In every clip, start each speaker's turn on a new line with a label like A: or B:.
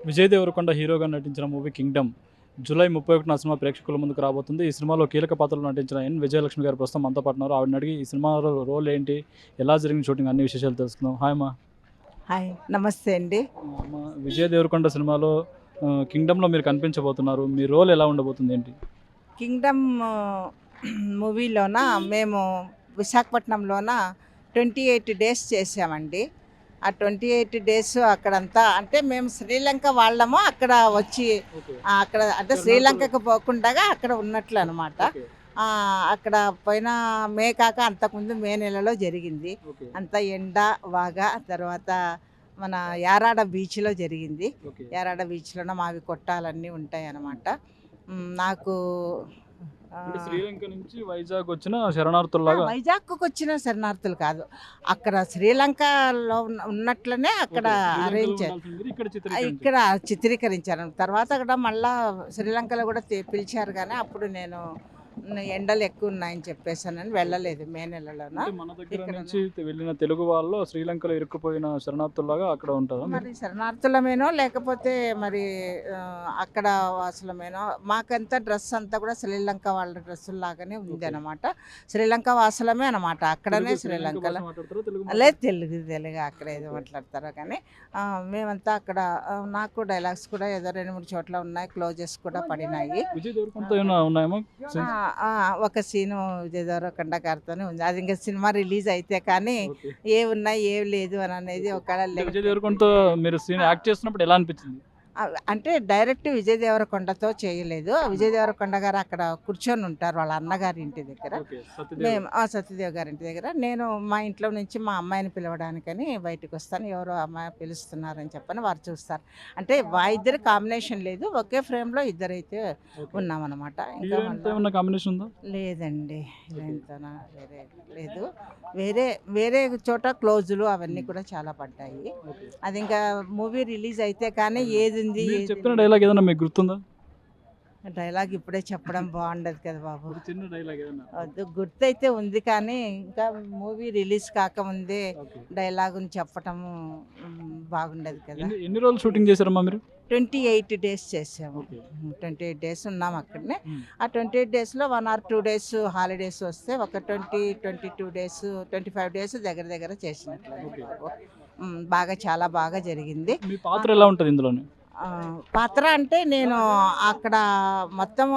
A: విజయ్ దేవరకొండ హీరోగా నటించిన movie Kingdom July 31న cinema ప్రేక్షకుల ముందుకు రాబోతుంది. ఈ సినిమాలో కీలక పాత్రలో నటించిన విజయలక్ష్మి గారు ప్రస్తుతం మనతో పాటు ఉన్నారు. ఆవిడని అడిగి ఈ సినిమాలో రోల్ ఏంటి, ఎలా జరిగిన షూటింగ్ అన్ని విశేషాలు తెలుసుకుందాం. హాయ్ అమ్మా.
B: హాయ్ నమస్తే అండి.
A: అమ్మా, విజయ్ దేవరకొండ సినిమాలో కింగ్డమ్లో మీరు కనిపించబోతున్నారు. మీ రోల్ ఎలా ఉండబోతుంది ఏంటి?
B: కింగ్డమ్ మూవీలోన మేము విశాఖపట్నంలోన 28 డేస్ చేసామండి. ఆ 28 డేస్ అక్కడంతా అంటే మేము శ్రీలంక వాళ్ళము అక్కడ వచ్చి అక్కడ అంటే శ్రీలంకకు పోకుండా అక్కడ ఉన్నట్లు అనమాట. అక్కడ పోయిన మే కాక అంతకుముందు మే నెలలో జరిగింది. అంత ఎండ బాగా తర్వాత మన యారాడ బీచ్లో జరిగింది. యారాడ బీచ్లోన మావి కొట్టాలన్నీ ఉంటాయి అన్నమాట. నాకు
A: శ్రీలంక నుంచి వైజాగ్ వచ్చిన శరణార్థుల్లాగా
B: వైజాగ్కు వచ్చిన శరణార్థులు కాదు, అక్కడ శ్రీలంకలో ఉన్నట్లనే అక్కడ అరేంజ్ ఇక్కడ చిత్రీకరించారు. తర్వాత అక్కడ మళ్ళా శ్రీలంకలో కూడా పిలిచారు, కానీ అప్పుడు నేను ఎండలు ఎక్కువ ఉన్నాయని చెప్పేసానని వెళ్ళలేదు మే నెలలోన.
A: మన దగ్గర నుంచి వెళ్ళిన తెలుగు వాళ్ళు శ్రీలంకలో ఇరుక్కుపోయిన శరణార్థుల్లాగా అక్కడ ఉంటారు.
B: మరి శరణార్థులమేనో లేకపోతే మరి అక్కడ వాసులమేనో, మాకంతా డ్రెస్ అంతా కూడా శ్రీలంక వాళ్ళ డ్రెస్సులు లాగానే ఉంది అనమాట. శ్రీలంక వాసులమే అనమాట, అక్కడనే శ్రీలంకలో. లేదు, తెలుగు అక్కడ ఏదో మాట్లాడతారో కానీ మేమంతా అక్కడ. నాకు డైలాగ్స్ కూడా ఏదో 2-3 చోట్ల ఉన్నాయి, క్లోజెస్ కూడా పడినాయి. ఒక సీను విజయ్ దేవరకొండ గారితోనే ఉంది. అది ఇంకా సినిమా రిలీజ్ అయితే కానీ ఏ ఉన్నాయి ఏ లేదు అని అనేది
A: విజయ్ దేవరకొండతో మీరు సీన్ యాక్ట్ చేస్తున్నప్పుడు ఎలా అనిపించింది?
B: అంటే డైరెక్ట్ విజయ్ దేవరకొండతో చేయలేదు. విజయ్ దేవరకొండ గారు అక్కడ కూర్చొని ఉంటారు వాళ్ళ అన్నగారి ఇంటి దగ్గర, మేము సత్యదేవ్ గారి ఇంటి దగ్గర. నేను మా ఇంట్లో నుంచి మా అమ్మాయిని పిలవడానికని బయటకు వస్తాను. ఎవరో అమ్మాయి పిలుస్తున్నారని చెప్పని వారు చూస్తారు. అంటే మా ఇద్దరు కాంబినేషన్ లేదు, ఒకే ఫ్రేమ్లో ఇద్దరైతే ఉన్నామన్నమాట.
A: ఇంకా కాంబినేషన్ ఉందా?
B: లేదండి, వేరే లేదు. వేరే చోట క్లోజులు అవన్నీ కూడా చాలా పడ్డాయి. అది ఇంకా మూవీ రిలీజ్ అయితే కానీ ఏది
A: చెప్పిన డైలాగ్ ఏదైనా మీకు గుర్తుందా?
B: డైలాగ్ ఇప్పుడే చెప్పడం బాగుండదు కదా బాబు.
A: చిన్న డైలాగ్ ఏదైనా?
B: వద్దు, గుర్తయితే ఉంది కానీ ఇంకా మూవీ రిలీజ్ కాకముందే డైలాగుని చెప్పటం బాగుండదు కదా.
A: ఎన్ని రోజులు షూటింగ్ చేశారమ్మా మీరు?
B: 28 డేస్ చేసాము. 28 డేస్ ఉన్నాం అక్కడనే. ఆ 28 డేస్లో 1 or 2 డేస్ హాలిడేస్ వస్తే ఒక 22 డేస్ 25 డేస్ దగ్గర చేసినట్లు. బాగా చాలా బాగా జరిగింది.
A: మీ పాత్ర ఎలా ఉంటుంది ఇందులోనే?
B: పాత్ర అంటే నేను అక్కడ మొత్తం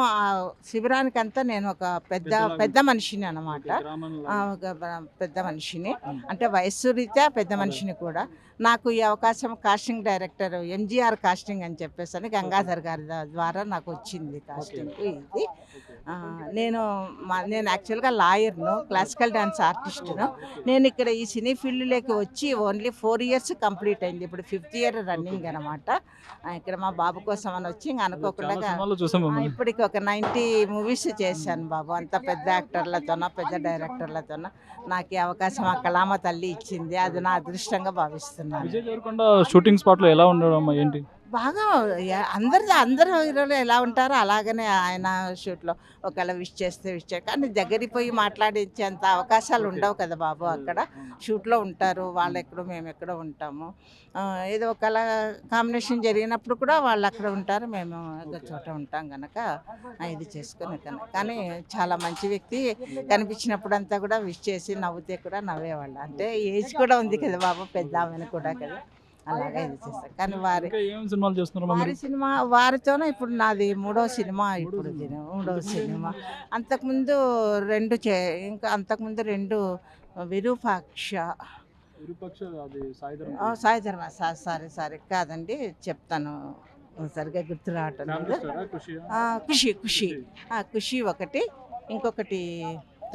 B: శిబిరానికంతా నేను ఒక పెద్ద మనిషిని అనమాట. ఒక పెద్ద మనిషిని అంటే వయస్సు రీత్యా పెద్ద మనిషిని కూడా. నాకు ఈ అవకాశం కాస్టింగ్ డైరెక్టర్ ఎంజీఆర్ కాస్టింగ్ అని చెప్పేసి గంగాధర్ గారి ద్వారా నాకు వచ్చింది కాస్టింగ్ ఇది. నేను యాక్చువల్గా లాయర్ను, క్లాసికల్ డ్యాన్స్ ఆర్టిస్టును. నేను ఇక్కడ ఈ సినీ ఫీల్డ్లోకి వచ్చి ఓన్లీ 4 years కంప్లీట్ అయింది. ఇప్పుడు 5th year రన్నింగ్ అనమాట. ఇక్కడ మా బాబు కోసం అని వచ్చి ఇంకా అనుకోకుండా ఇప్పటికి ఒక 90 మూవీస్ చేశాను బాబు. అంత పెద్ద యాక్టర్లతోన పెద్ద డైరెక్టర్లతోన నాకు ఈ అవకాశం ఆ కళామ తల్లి ఇచ్చింది. అది నా అదృష్టంగా భావిస్తున్నాను.
A: విజయ్ దేవరకొండ షూటింగ్ స్పాట్లో ఎలా ఉండడం ఏంటి?
B: బాగా అందరు హీరోలు ఎలా ఉంటారో అలాగనే ఆయన షూట్లో ఒకవేళ విష్ చేస్తే కానీ దగ్గరికి పోయి మాట్లాడించేంత అవకాశాలు ఉండవు కదా బాబు. అక్కడ షూట్లో ఉంటారు వాళ్ళు ఎక్కడో మేము ఎక్కడో ఉంటాము. ఏదో ఒకవేళ కాంబినేషన్ జరిగినప్పుడు కూడా వాళ్ళు అక్కడ ఉంటారు, మేము ఒక చోట ఉంటాం కనుక ఇది చేసుకుని కానీ చాలా మంచి వ్యక్తి. కనిపించినప్పుడు అంతా కూడా విష్ చేసి నవ్వుతే కూడా నవ్వేవాళ్ళు. అంటే ఏజ్ కూడా ఉంది కదా బాబు, పెద్ద ఆమెను కూడా కదా, అలాగే ఇది చేస్తారు. కానీ వారితోనే ఇప్పుడు నాది 3వ సినిమా. ఇప్పుడు 3వ సినిమా. అంతకుముందు 2 ఇంకా అంతకుముందు 2 విరూపాక్ష సాయిధర్మ సారీ కాదండి, చెప్తాను సరిగ్గా గుర్తు రావటం లేదు. ఖుషి ఒకటి, ఇంకొకటి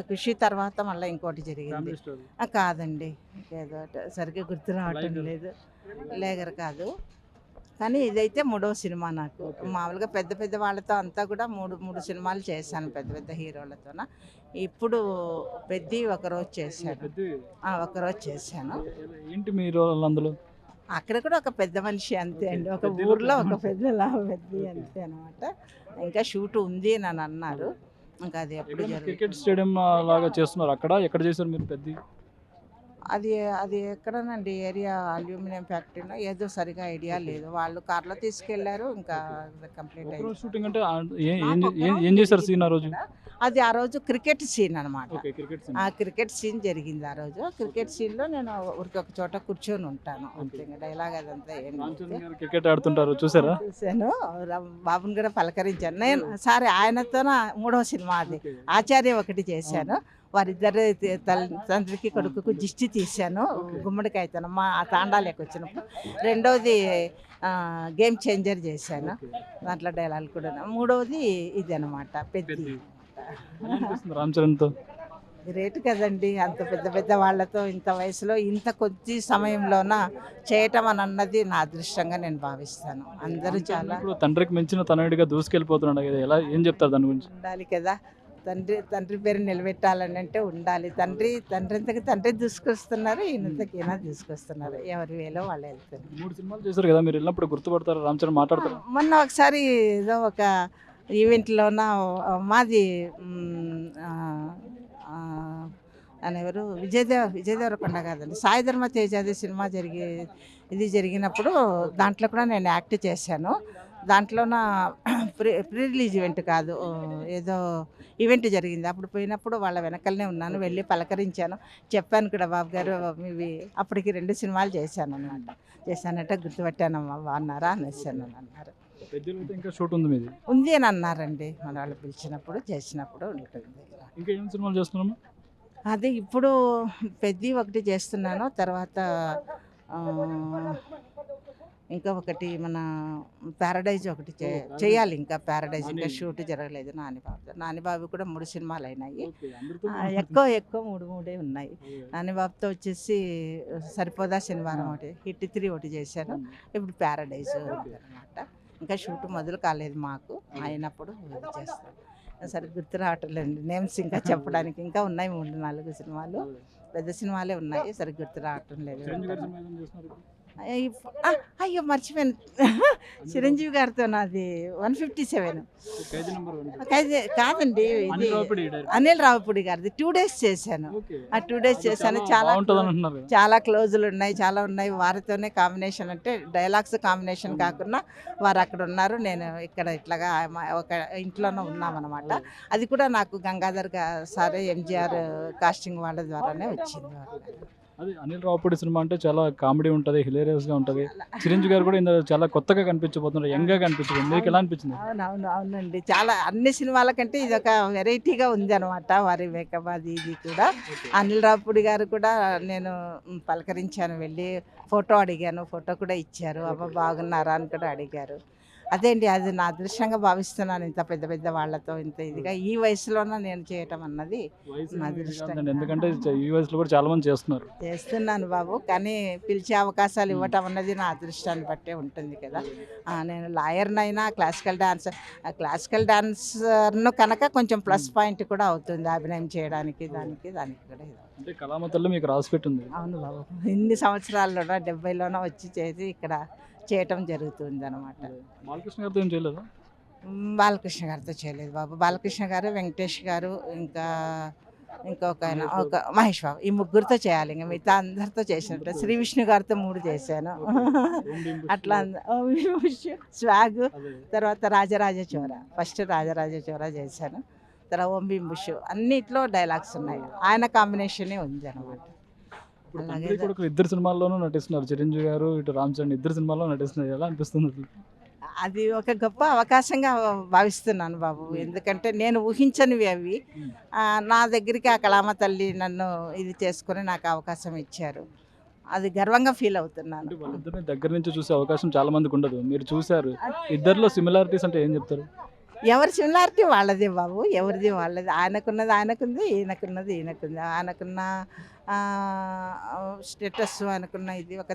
B: ఖుషి తర్వాత మళ్ళీ ఇంకోటి జరిగింది. కాదండి, ఏదో సరిగ్గా గుర్తు రావటం లేదు. లేగర్ కాదు, కానీ ఇదైతే 3వ సినిమా. నాకు మామూలుగా పెద్ద వాళ్ళతో అంతా కూడా 3 సినిమాలు చేశాను పెద్ద హీరోలతో. ఇప్పుడు పెద్ద ఒకరోజు చేశాను.
A: ఏంటి మీరు అందులో?
B: అక్కడ కూడా ఒక పెద్ద మనిషి అంతే అండి, ఒక ఊర్లో ఒక పెద్ద అంతే అనమాట. ఇంకా షూట్ ఉంది అని అన్నారు. ఇంకా అది ఎప్పుడు
A: క్రికెట్ స్టేడియం లాగా చేస్తున్నారు అక్కడ? ఎక్కడ చేశారు మీరు? పెద్ద
B: అది అది ఎక్కడనండి ఏరియా అల్యూమినియం ఫ్యాక్టరీలో ఏదో సరిగా ఐడియా లేదు. వాళ్ళు కార్లో తీసుకెళ్లారు, ఇంకా కంప్లీట్ అయింది.
A: ఒకరోజు షూటింగ్ అంటే ఏం ఏం
B: నాకు
A: చే- ఏం
B: ఒక్కరోజు
A: ఏం చేశారు
B: జరిగింది
A: సీన్ ఆ రోజు?
B: ఇక్కడ. అది ఆ రోజు క్రికెట్ సీన్ అనమాట.
A: Okay, cricket scene.
B: ఆ క్రికెట్ సీన్ జరిగింది ఆ రోజు. క్రికెట్ సీన్లో నేను ఊరికి ఒక చోట కూర్చొని ఉంటాను అంతే. ఇంకా డైలాగ్ అదంతా ఏం
A: రామ్
B: లేదు.
A: చరణ్ గారు క్రికెట్ ఆడుతుంటారు చూసారా?
B: చూశాను, బాబుని కూడా పలకరించాను నేను. సరే, ఆయనతో మూడవ సినిమా అది. ఆచార్య ఒకటి చేశాను. వారిద్దరు తండ్రికి కొడుకుకు దిష్టి తీశాను గుమ్మడికాయతోన మా ఆ తాండాలకు వచ్చినప్పుడు. రెండవది గేమ్ చేంజర్ చేశాను, దాంట్లో డైలాగ్ కూడా. మూడవది ఇది అనమాట పెద్ద.
A: ఎలా అనిపిస్తుంది రామ్ చరణ్తో?
B: గ్రేట్ కదండి, అంత పెద్ద పెద్ద వాళ్ళతో ఇంత వయసులో ఇంత కొద్ది సమయంలోన చేయటం అని అన్నది నా అదృష్టంగా నేను భావిస్తాను. అందరూ చాలా
A: ఇప్పుడు తండ్రికి మించిన తనయుడిగా దూసుకెళ్ళిపోతున్నాడు కదా, ఎలా ఏం చెప్తారు దాని గురించి?
B: ఉండాలి కదా. తండ్రి పేరు నిలబెట్టాలని అంటే ఉండాలి. తండ్రి తండ్రి దూసుకొస్తున్నారు, ఈయనంతకి ఈయన దూసుకొస్తున్నారు. ఎవరి వేలో వాళ్ళు వెళ్తున్నారు.
A: 3 సినిమాలు చేశారు కదా, మీరు వెళ్ళినప్పుడు గుర్తుపడతారు రామ్ చరణ్ మాట్లాడతారు?
B: మొన్న ఒకసారి ఏదో ఒక ఈవెంట్లోన మాది అని ఎవరు విజయదేవరకొండ కాదండి, సాయి ధర్మ తేజాది సినిమా జరిగినప్పుడు దాంట్లో కూడా నేను యాక్ట్ చేశాను. దాంట్లోన ప్రీ రిలీజ్ ఈవెంట్ కాదు, ఏదో ఈవెంట్ జరిగింది. అప్పుడు పోయినప్పుడు వాళ్ళ వెనకలనే ఉన్నాను, వెళ్ళి పలకరించాను, చెప్పాను కూడా, బాబు గారు ఇవి అప్పటికి 2 సినిమాలు చేశాను అనమాట. చేశానంటే గుర్తుపట్టానమ్మా, బాగున్నారా అనేసాను అన్నారు.
A: పెద్దలతో ఇంకా షూట్ ఉంది మీది?
B: ఉంది అని అన్నారండి, మన వాళ్ళు పిలిచినప్పుడు చేసినప్పుడు ఉంటుంది.
A: ఇంకా ఏం సినిమాలు చేస్తున్నాము?
B: అదే ఇప్పుడు పెద్ద ఒకటి చేస్తున్నాను, తర్వాత ఇంకా ఒకటి మన ప్యారడైజ్ ఒకటి చేయాలి. ఇంకా ప్యారడైజ్ ఇంకా షూట్ జరగలేదు. నానిబాబు కూడా 3 సినిమాలు అయినాయి. ఎక్కువ 3 ఉన్నాయి. నానిబాబుతో వచ్చేసి సరిపోదా శనివారం ఒకటి, హిట్ 3 ఒకటి చేశాను. ఇప్పుడు ప్యారడైజ్ అనమాట. ఇంకా షూట్ మొదలు కాలేదు మాకు, అయినప్పుడు ఇది చేస్తాను. సరే గుర్తు రావట్లేదండి నేమ్స్, ఇంకా చెప్పడానికి ఇంకా ఉన్నాయి 3-4 సినిమాలు, పెద్ద సినిమాలే ఉన్నాయి, సరే గుర్తు రావటం లేదు. అయ్యో మర్చిపోయాను, చిరంజీవి గారితో నాది 157 కాదండి, ఇది అనిల్ రావిపూడి గారిది 2 days చేశాను. ఆ 2 days చేశాను. చాలా క్లోజులు ఉన్నాయి, చాలా ఉన్నాయి. వారితోనే కాంబినేషన్, అంటే డైలాగ్స్ కాంబినేషన్ కాకుండా వారు అక్కడ ఉన్నారు, నేను ఇక్కడ ఇట్లాగా ఒక ఇంట్లోనే ఉన్నామన్నమాట. అది కూడా నాకు గంగాధర్ సారే ఎంజిఆర్ కాస్టింగ్ వాళ్ళ ద్వారానే వచ్చింది.
A: అది అనిల్ రావుపూడి సినిమా అంటే చాలా కామెడీ ఉంటుంది, హిలేరియస్గా ఉంటుంది. చిరంజీవి గారు కూడా ఇందులో చాలా కొత్తగా కనిపించబోతున్నారు, యంగ్గా కనిపించబోతుంది. మీకు ఎలా అనిపించింది?
B: అవునండి, చాలా అన్ని సినిమాల కంటే ఇది ఒక వెరైటీగా ఉంది అనమాట. వారి మేకప్ అది ఇది కూడా. అనిల్ రావుపూడి గారు కూడా నేను పలకరించాను, వెళ్ళి ఫోటో అడిగాను, ఫోటో కూడా ఇచ్చారు. అబ్బా బాగున్నారా అని కూడా అడిగారు. అదే అండి, అది నా అదృష్టంగా భావిస్తున్నాను. ఇంత పెద్ద పెద్ద వాళ్ళతో ఇంత ఇదిగా ఈ వయసులోనే నేను చేయటం అన్నది నా అదృష్టం.
A: ఎందుకంటే ఈ వయసులో కూడా చాలా మంది
B: చేస్తున్నాను బాబు, కానీ పిలిచే అవకాశాలు ఇవ్వటం అన్నది నా అదృష్టాన్ని బట్టే ఉంటుంది కదా. నేను లాయర్నైనా క్లాసికల్ డాన్సర్ను కనుక కొంచెం ప్లస్ పాయింట్ కూడా అవుతుంది అభినయం చేయడానికి, దానికి కూడా
A: అంటే కళామతల్లో మీకు రాసి పెట్టింది.
B: అవును బాబు, ఇన్ని సంవత్సరాల్లోనో 70లోనో వచ్చి చేసి ఇక్కడ చేయటం జరుగుతుంది అనమాట.
A: బాలకృష్ణ గారితో ఏం చేయలేదు?
B: బాలకృష్ణ గారితో చేయలేదు బాబు. బాలకృష్ణ గారు, వెంకటేష్ గారు, ఇంకొక ఆయన, ఒక మహేష్ బాబు, ఈ 3 చేయాలి. ఇంకా మిగతా అందరితో చేసినట్టు. శ్రీ విష్ణు గారితో 3 చేశాను. అట్లా స్వాగ్, తర్వాత రాజరాజ చోర, ఫస్ట్ రాజరాజ చోర చేశాను, తర్వాత ఓం భీమ్ బుష్, అన్నిట్లో డైలాగ్స్ ఉన్నాయి. ఆయన కాంబినేషనే ఉంది అనమాట.
A: ఇద్దరు సినిమాల్లోనూ నటిస్తున్నారు, చిరంజీవి గారు ఇటు రామ్ చరణ్ ఇద్దరు సినిమాల్లో నటిస్తున్నారు. ఎలా అనిపిస్తుంది?
B: అది ఒక గొప్ప అవకాశంగా భావిస్తున్నాను బాబు, ఎందుకంటే నేను ఊహించనివి అవి. నా దగ్గరికి ఆ కళామ తల్లి నన్ను ఇది చేసుకొని నాకు అవకాశం ఇచ్చారు, అది గర్వంగా ఫీల్ అవుతున్నాను.
A: వాళ్ళిద్దరిని దగ్గర నుంచి చూసే అవకాశం చాలా మందికి ఉండదు, మీరు చూశారు. ఇద్దరిలో సిమిలారిటీస్ అంటే ఏం చెప్తారు?
B: ఎవరి సిమిలారిటీ వాళ్ళదే బాబు, ఎవరిది వాళ్ళది. ఆయనకున్నది ఆయనకుంది, ఈయనకున్న స్టేటస్, ఆయనకున్న ఇది. ఒక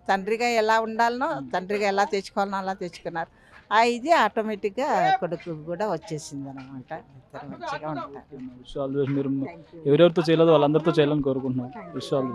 B: తండ్రిగా ఎలా ఉండాలనో, తండ్రిగా ఎలా తెచ్చుకోవాలనో అలా తెచ్చుకున్నారు. ఇది ఆటోమేటిక్గా కొడుకు కూడా వచ్చేసింది అనమాట. ఇద్దరు మంచిగా ఉంటారు.
A: మీరు ఎవరెవరితో చేయలేదు వాళ్ళందరితో చేయాలని కోరుకుంటున్నాను. విషయాలు